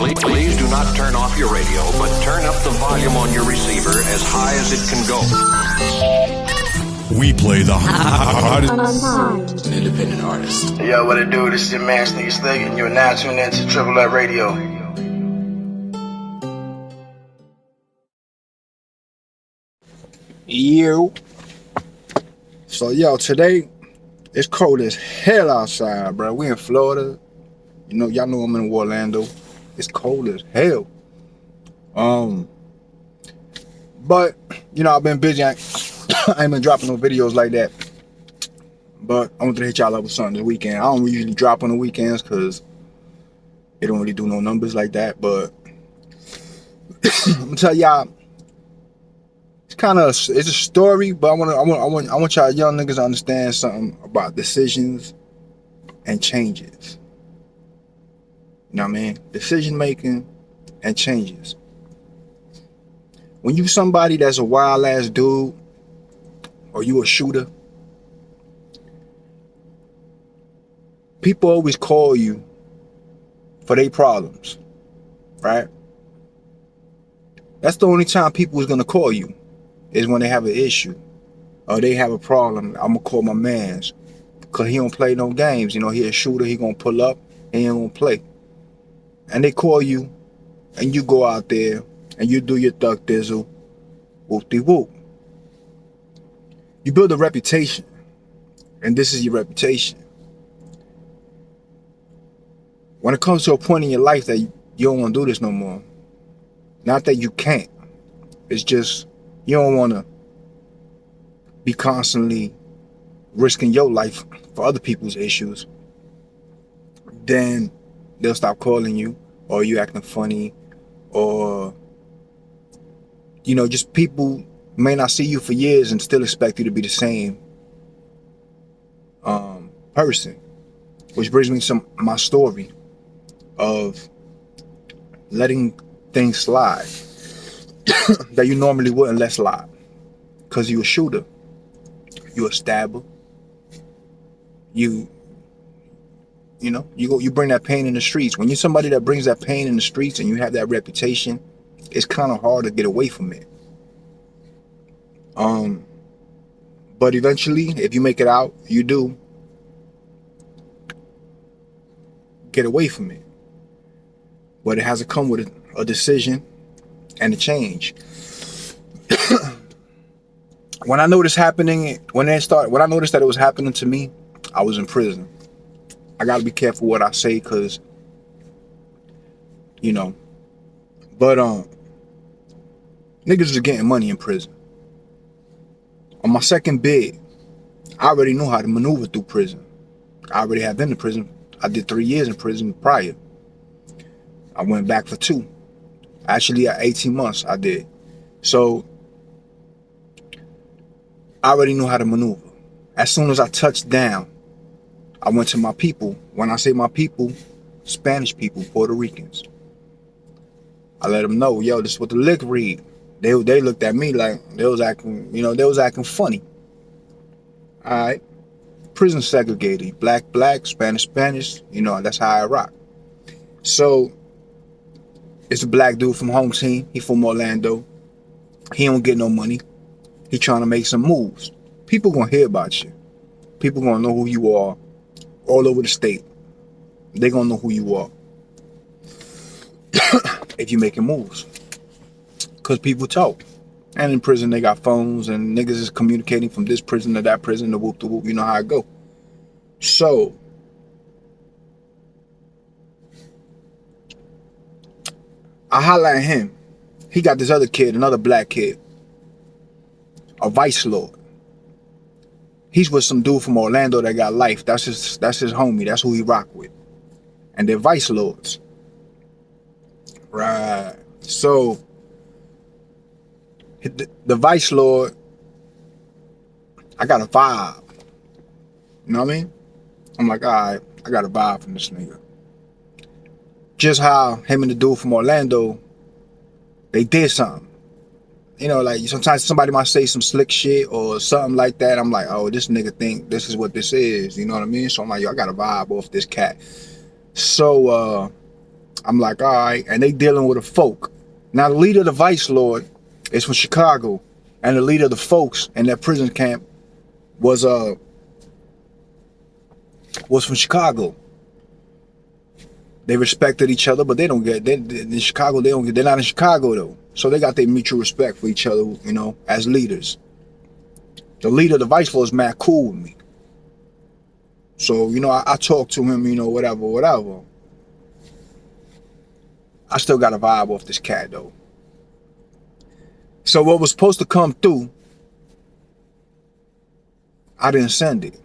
Please do not turn off your radio, but turn up the volume on your receiver as high as it can go. We play the hottest independent artist. Yo, what it do? This is your man Sneaky Slick, and you're now tuned in to Triple Up Radio. Yo. So, yo, today, it's cold as hell outside, bro. We in Florida. You know, y'all know I'm in Orlando. It's cold as hell. But, you know, I've been busy. I ain't been dropping no videos like that. But I wanted to hit y'all up with something this weekend. I don't usually drop on the weekends because it don't really do no numbers like that. But I'm gonna tell y'all, it's a story, but I want y'all young niggas to understand something about decisions and changes. You know what I mean? Decision making and changes. When you somebody that's a wild ass dude, or you a shooter, people always call you for their problems, right? That's the only time people is gonna call you, is when they have an issue or they have a problem. I'm gonna call my mans, cause he don't play no games. You know, he a shooter. He gonna pull up. He ain't gonna play. And they call you, and you go out there and you do your thug dizzle, whoop-de-whoop. You build a reputation, and this is your reputation. When it comes to a point in your life that you don't want to do this no more, not that you can't, it's just you don't want to be constantly risking your life for other people's issues, then they'll stop calling you, or you acting funny, or, you know, just people may not see you for years and still expect you to be the same person. Which brings me to my story of letting things slide that you normally wouldn't let slide, because you a shooter, you a stabber, you know, you bring that pain in the streets. When you're somebody that brings that pain in the streets and you have that reputation, it's kind of hard to get away from it. But eventually, if you make it out, you do get away from it. But it has to come with a decision and a change. When I noticed that it was happening to me, I was in prison. I gotta be careful what I say, cause, you know, but niggas was getting money in prison. On my second bid, I already knew how to maneuver through prison. I already had been to prison. I did 3 years in prison prior. I went back for 2. Actually, at 18 months, I did. So, I already knew how to maneuver. As soon as I touched down, I went to my people. When I say my people, Spanish people, Puerto Ricans. I let them know, yo, this is what the lick read. They looked at me like they was acting funny. All right. Prison segregated. Black, Spanish, you know, that's how I rock. So, it's a black dude from home team. He from Orlando. He don't get no money. He trying to make some moves. People gonna hear about you. People gonna know who you are all over the state. They gonna know who you are if you making moves. Cause people talk. And in prison they got phones and niggas is communicating from this prison to that prison to whoop to whoop. You know how it go. So I holla at him. He got this other kid, another black kid, a vice lord. He's with some dude from Orlando that got life. That's his homie. That's who he rock with. And they're vice lords. Right. So the vice lord, I got a vibe. You know what I mean? I'm like, all right, I got a vibe from this nigga. Just how him and the dude from Orlando, they did something. You know, like sometimes somebody might say some slick shit or something like that. I'm like, oh, this nigga think this is what this is. You know what I mean? So I'm like, yo, I got a vibe off this cat. So I'm like, all right, and they dealing with a folk. Now the leader of the Vice Lord is from Chicago, and the leader of the folks in that prison camp was from Chicago. They respected each other, but they don't get. In Chicago, they don't get. They're not in Chicago though, so they got their mutual respect for each other, you know, as leaders. The leader of the Vice Lord is mad cool with me, so you know, I talk to him, you know, whatever. I still got a vibe off this cat though. So what was supposed to come through, I didn't send it.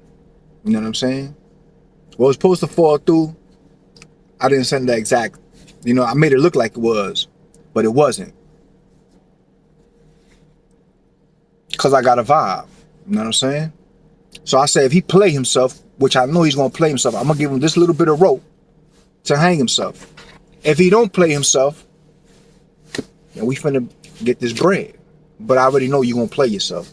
You know what I'm saying? What was supposed to fall through, I didn't send the exact, you know, I made it look like it was, but it wasn't. Because I got a vibe. You know what I'm saying? So I said, if he play himself, which I know he's going to play himself, I'm going to give him this little bit of rope to hang himself. If he don't play himself, then we finna get this bread. But I already know you're going to play yourself.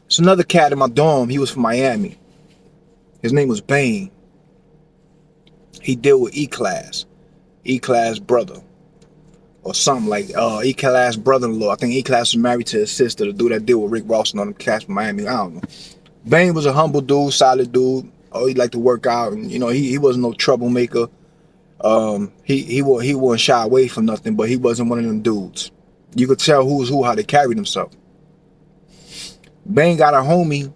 It's another cat in my dorm. He was from Miami. His name was Bane. He dealt with E-Class. E-Class brother. Or something like E-Class brother-in-law. I think E-Class was married to his sister, the dude that deal with Rick Ross and all them cats from Miami. I don't know. Bane was a humble dude, solid dude. Oh, he liked to work out, and you know, he wasn't no troublemaker. He wasn't shy away from nothing, but he wasn't one of them dudes. You could tell who was who, how they carried themselves. Bane got a homie.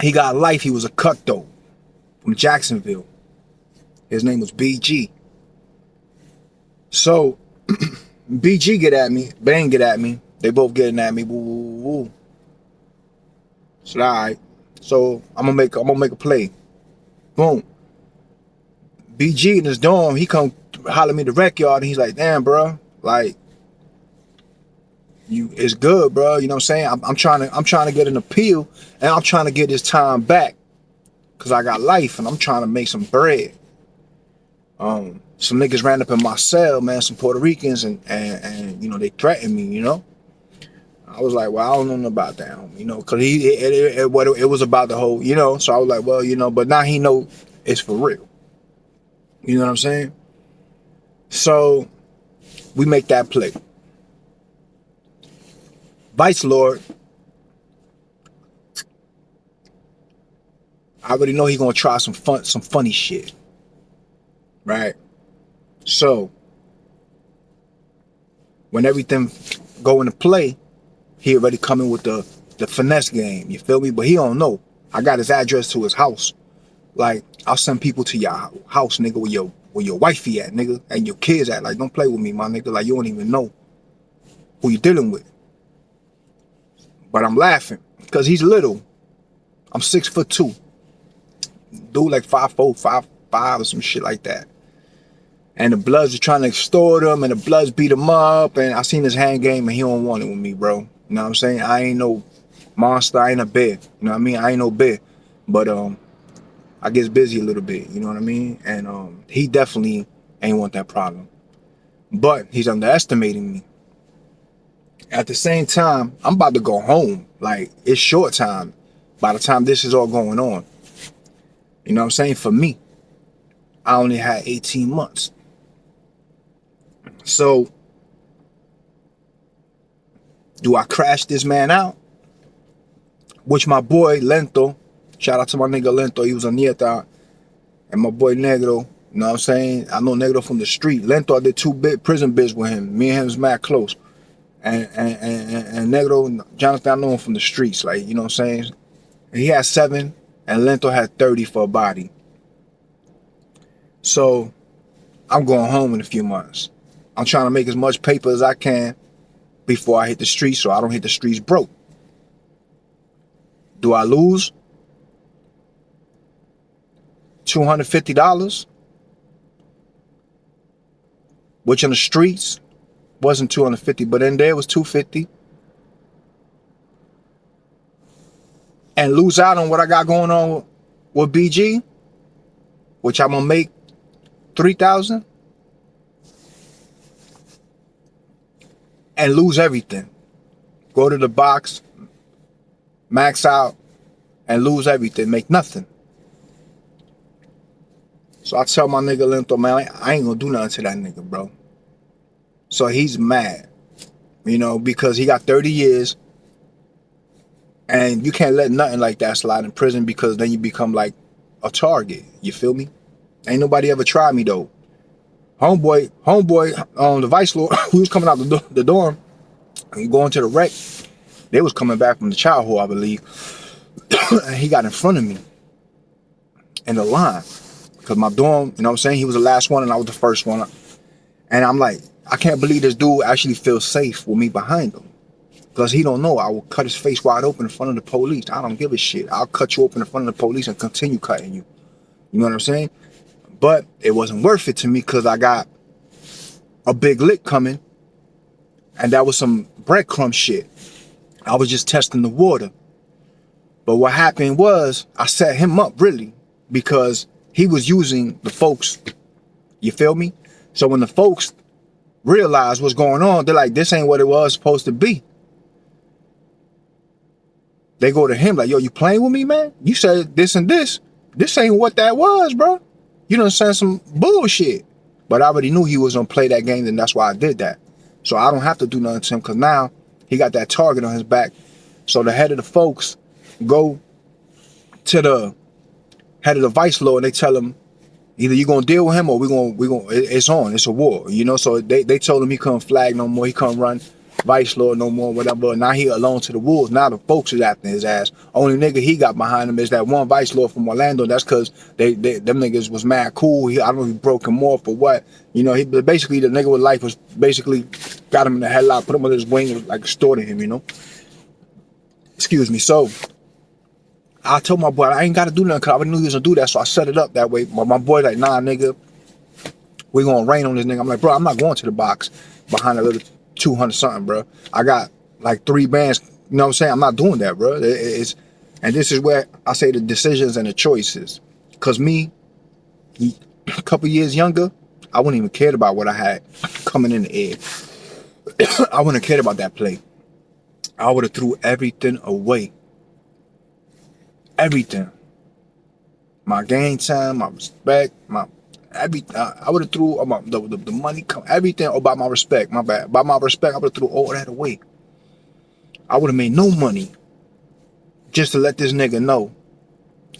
He got life. He was a cutthroat from Jacksonville. His name was BG. So BG get at me, Bane get at me. They both getting at me. Woo, woo, woo. So all right. So I'm gonna make a play. Boom. BG in his dorm, he come holler me the rec yard, and he's like, damn, bro, like, it's good, bro. You know what I'm saying? I'm trying to get an appeal, and I'm trying to get his time back, cause I got life, and I'm trying to make some bread. Some niggas ran up in my cell, man, some Puerto Ricans, and you know, they threatened me, you know. I was like, well, I don't know nothing about that, you know, cause it was about the whole, you know. So I was like, well, you know, but now he know it's for real. You know what I'm saying? So we make that play. Vice Lord, I already know he gonna try some funny shit, right? So when everything go into play, he already coming with the finesse game. You feel me? But he don't know. I got his address to his house. Like, I'll send people to your house, nigga, where your wifey at, nigga, and your kids at. Like, don't play with me, my nigga. Like, you don't even know who you dealing with. But I'm laughing because he's little. I'm 6'2". Dude like 5'4", 5'5", or some shit like that. And the Bloods are trying to extort him, and the Bloods beat him up. And I seen his hand game, and he don't want it with me, bro. You know what I'm saying? I ain't no monster. I ain't a bear. You know what I mean? I ain't no bear. But I gets busy a little bit. You know what I mean? And he definitely ain't want that problem. But he's underestimating me. At the same time, I'm about to go home. Like, it's short time by the time this is all going on. You know what I'm saying? For me, I only had 18 months. So, do I crash this man out? Which my boy, Lento, shout out to my nigga Lento, he was a Nieta, and my boy Negro, you know what I'm saying? I know Negro from the street. Lento, I did 2 prison bids with him. Me and him was mad close. And Negro, Jonathan, I know him from the streets, like, you know what I'm saying? And he had 7, and Lento had 30 for a body. So, I'm going home in a few months. I'm trying to make as much paper as I can before I hit the streets, so I don't hit the streets broke. Do I lose $250? Which in the streets wasn't $250, but in there it was $250. And lose out on what I got going on with BG, which I'm gonna make $3,000, and lose everything. Go to the box, max out, and lose everything, make nothing. So I tell my nigga Lento, man, I ain't gonna do nothing to that nigga, bro. So he's mad, you know, because he got 30 years. And you can't let nothing like that slide in prison, because then you become like a target. You feel me? Ain't nobody ever tried me though. Homeboy, the vice lord, who was coming out the dorm and going to the rec, they was coming back from the child hall, I believe. And he got in front of me in the line. Because my dorm, you know what I'm saying? He was the last one and I was the first one. And I'm like, I can't believe this dude actually feels safe with me behind him. Because he don't know I will cut his face wide open in front of the police. I don't give a shit. I'll cut you open in front of the police and continue cutting you. You know what I'm saying? But it wasn't worth it to me, because I got a big lick coming. And that was some breadcrumb shit. I was just testing the water. But what happened was, I set him up really, because he was using the folks. You feel me? So when the folks realized what's going on, they're like, this ain't what it was supposed to be. They go to him like, yo, you playing with me, man? You said this and this. This ain't what that was, bro. You done said some bullshit. But I already knew he was gonna play that game, and that's why I did that. So I don't have to do nothing to him, because now he got that target on his back. So the head of the folks go to the head of the vice lord, and they tell him, either you gonna deal with him or we gonna it's on, it's a war, you know. So they told him he couldn't flag no more, he couldn't run vice lord no more, whatever. Now he alone to the wolves. Now the folks is after his ass. Only nigga he got behind him is that one vice lord from Orlando. That's because them niggas was mad cool. I don't know if he broke him off or what. You know, he basically, the nigga with life was basically got him in the headlock, put him on his wing, like extorting him, you know. Excuse me. So I told my boy I ain't gotta do nothing, because I already knew he was gonna do that. So I set it up that way. But my boy like, nah, nigga, we gonna rain on this nigga. I'm like, bro, I'm not going to the box behind a little 200 something, bro. I got like 3 bands. You know what I'm saying? I'm not doing that, bro. And this is where I say the decisions and the choices. Because me, a couple years younger, I wouldn't even cared about what I had coming in the air. I wouldn't have cared about that play. I would have threw everything away. Everything. My game time, my respect, everything. I would have threw the money, everything about my respect. My bad. By my respect, I would have threw all that away. I would have made no money just to let this nigga know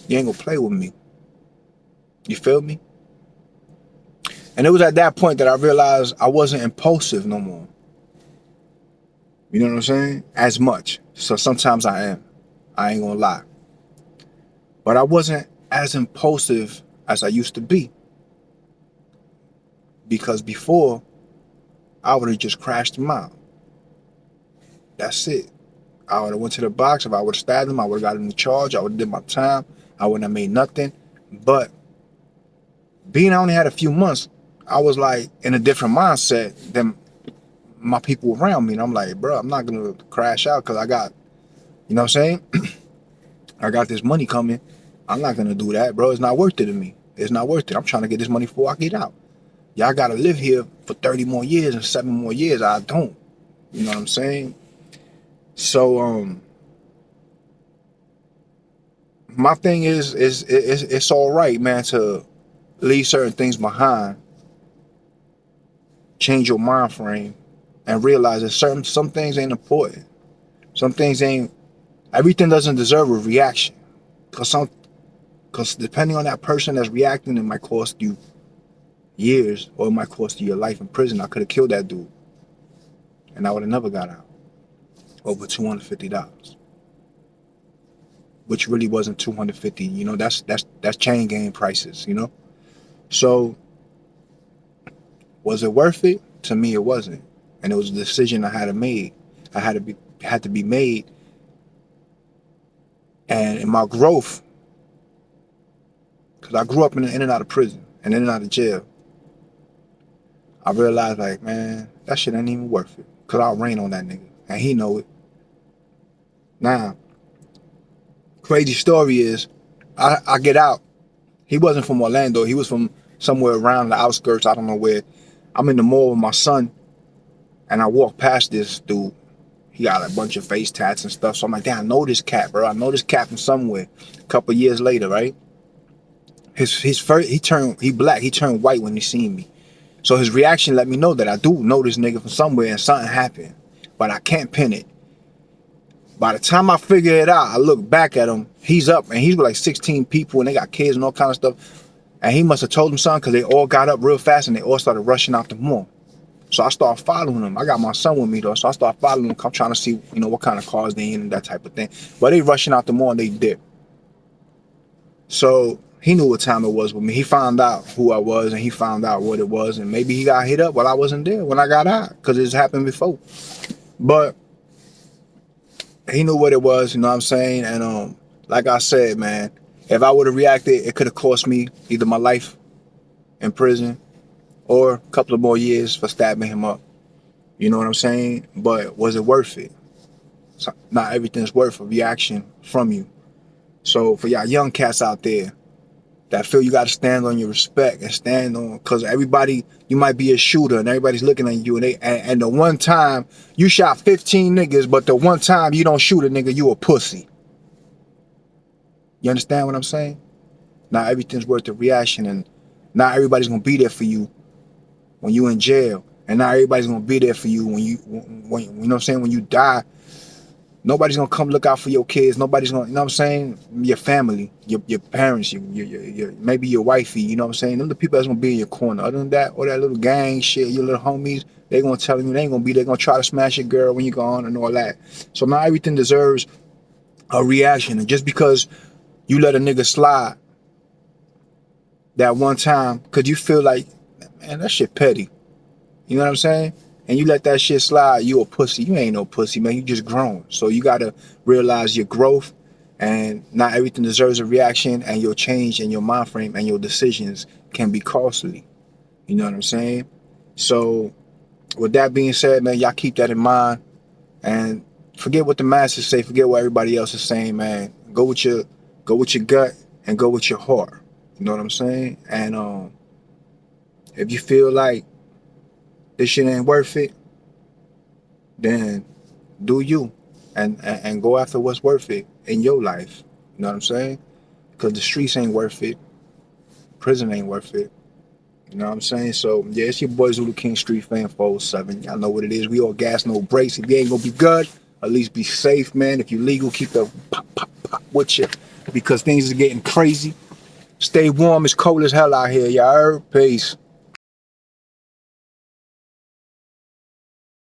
you ain't gonna play with me. You feel me? And it was at that point that I realized I wasn't impulsive no more. You know what I'm saying? As much. So sometimes I am. I ain't gonna lie. But I wasn't as impulsive as I used to be. Because before, I would have just crashed him out. That's it. I would have went to the box. If I would have stabbed him, I would have got him in charge. I would have did my time. I wouldn't have made nothing. But being I only had a few months, I was like in a different mindset than my people around me. And I'm like, bro, I'm not going to crash out, because I got, you know what I'm saying? I got this money coming. I'm not going to do that, bro. It's not worth it to me. It's not worth it. I'm trying to get this money before I get out. Y'all got to live here for 30 more years and 7 more years. I don't. You know what I'm saying? So, my thing is it's all right, man, to leave certain things behind, change your mind frame, and realize that some things ain't important. Some things ain't. Everything doesn't deserve a reaction, because depending on that person that's reacting, it might cost you years, or it might cost you your life in prison. I could have killed that dude, and I would have never got out. Over $250, which really wasn't $250. You know, that's chain gang prices. You know, so was it worth it? To me, it wasn't, and it was a decision I had to make. Had to be made, and in my growth, because I grew up in and out of prison and in and out of jail, I realized, like, man, that shit ain't even worth it, because I'll rain on that nigga, and he know it. Now, crazy story is, I get out. He wasn't from Orlando. He was from somewhere around the outskirts. I don't know where. I'm in the mall with my son, and I walk past this dude. He got a bunch of face tats and stuff. So I'm like, damn, I know this cat, bro. I know this cat from somewhere. A couple years later, right? he black, he turned white when he seen me. So his reaction let me know that I do know this nigga from somewhere and something happened, but I can't pin it. By the time I figure it out, I look back at him. He's up and he's with like 16 people and they got kids and all kind of stuff. And he must have told them something because they all got up real fast and they all started rushing out the mall. So I started following them. I got my son with me though, so I started following them. I'm trying to see, what kind of cars they in and that type of thing. But they rushing out the mall and they dip. So he knew what time it was with me. He found out who I was and he found out what it was. And maybe he got hit up while I wasn't there when I got out because it's happened before. But he knew what it was, you know what I'm saying? And like I said, man, if I would have reacted, it could have cost me either my life in prison or a couple of more years for stabbing him up. You know what I'm saying? But was it worth it? So not everything's worth a reaction from you. So for y'all young cats out there that feel you got to stand on your respect and stand on, because everybody, you might be a shooter and everybody's looking at you and the one time you shot 15 niggas, but the one time you don't shoot a nigga, you a pussy. You understand what I'm saying? Not everything's worth the reaction, and not everybody's gonna be there for you when you in jail, and not everybody's gonna be there for you when you know what I'm saying, when you die. Nobody's gonna come look out for your kids. Nobody's gonna, you know what I'm saying? Your family, your parents, your maybe your wifey, you know what I'm saying? Them the people that's gonna be in your corner. Other than that, all that little gang shit, your little homies, they gonna tell you they ain't gonna be there. They're gonna try to smash your girl when you go on and all that. So not everything deserves a reaction. And just because you let a nigga slide that one time, cause you feel like, man, that shit petty. You know what I'm saying? And you let that shit slide, you a pussy. You ain't no pussy, man. You just grown. So you gotta realize your growth, and not everything deserves a reaction, and your change and your mind frame and your decisions can be costly. You know what I'm saying? So with that being said, man, y'all keep that in mind and forget what the masses say, forget what everybody else is saying, man. Go with your gut and go with your heart. You know what I'm saying? And if you feel like this shit ain't worth it, then do you and go after what's worth it in your life. You know what I'm saying? Because the streets ain't worth it. Prison ain't worth it. You know what I'm saying? So yeah, it's your boy Zulu King Street Fan 407. Y'all know what it is. We all gas, no brakes. If you ain't gonna be good, at least be safe, man. If you're legal, keep the pop with you, because things is getting crazy. Stay warm. It's cold as hell out here, y'all. Peace.